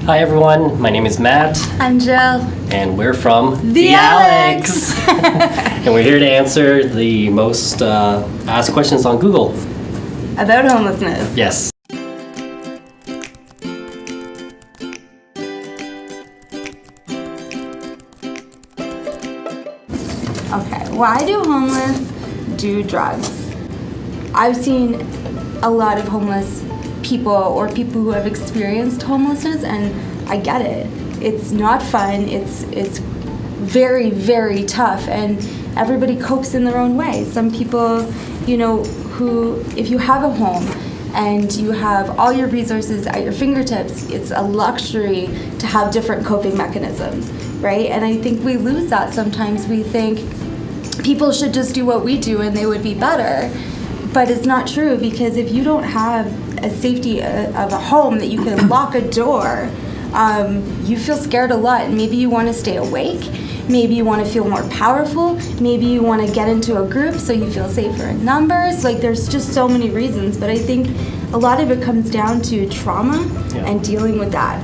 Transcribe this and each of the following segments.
Hi everyone, my name is Matt. I'm Jill. And we're from The Alex. And we're here to answer the most asked questions on Google. About homelessness. Yes. Okay, why do homeless do drugs? I've seen a lot of homeless people or people who have experienced homelessness, and I get it. It's not fun. It's very, very tough, and everybody copes in their own way. Some people, who, if you have a home and you have all your resources at your fingertips, it's a luxury to have different coping mechanisms, right? And I think we lose that sometimes. We think people should just do what we do and they would be better. But it's not true, because if you don't have a safety of a home that you can lock a door, you feel scared a lot, and maybe you want to stay awake, maybe you want to feel more powerful, maybe you want to get into a group so you feel safer in numbers. Like, there's just so many reasons, but I think a lot of it comes down to trauma and dealing with that.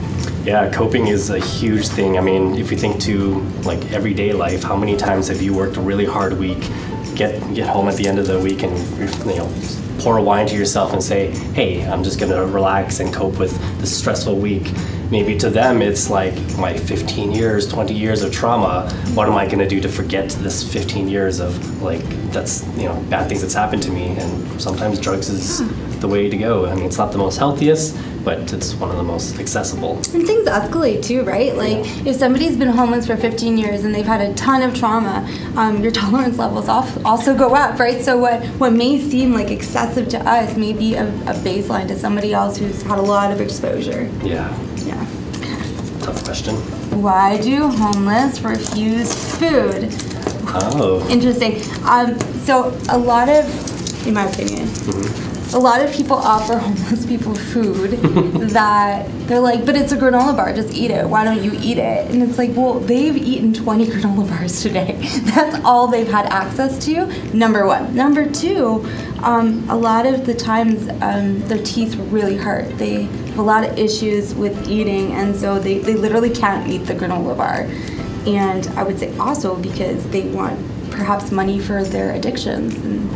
Yeah, coping is a huge thing. I mean, if you think to like everyday life, how many times have you worked a really hard week, get home at the end of the week and pour a wine to yourself and say, hey, I'm just gonna relax and cope with this stressful week. Maybe to them it's like my 15 years, 20 years of trauma. What am I gonna do to forget this 15 years of bad things that's happened to me? And sometimes drugs is the way to go. I mean, it's not the most healthiest, but it's one of the most accessible. And things escalate too, right? Like, if somebody's been homeless for 15 years and they've had a ton of trauma, your tolerance levels also go up, right? So what may seem like excessive to us may be a baseline to somebody else who's had a lot of exposure. Yeah. Tough question. Why do homeless refuse food? Oh. Interesting. So a lot of, in my opinion, a lot of people offer homeless people food that they're like, but it's a granola bar, just eat it. Why don't you eat it? And it's like, well, they've eaten 20 granola bars today. That's all they've had access to, number one. Number two, a lot of the times their teeth really hurt. They have a lot of issues with eating, and so they literally can't eat the granola bar. And I would say also because they want perhaps money for their addictions, and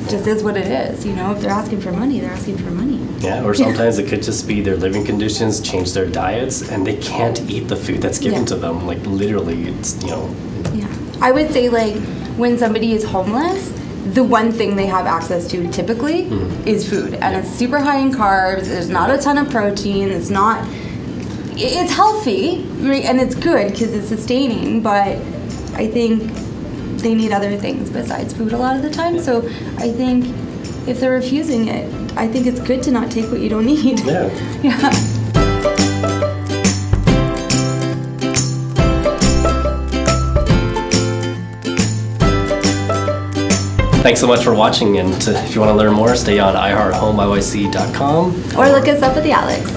just is what it is. If they're asking for money, they're asking for money. Yeah, or sometimes it could just be their living conditions, change their diets, and they can't eat the food that's given to them. Like, literally, it's, Yeah. I would say, like, when somebody is homeless, the one thing they have access to typically is food. And it's super high in carbs, there's not a ton of protein, it's healthy, right? And it's good because it's sustaining, but I think they need other things besides food a lot of the time. So I think if they're refusing it, I think it's good to not take what you don't need. Yeah. Thanks so much for watching, and if you want to learn more, stay on iHeartHomeIYC.com. Or look us up at The Alex.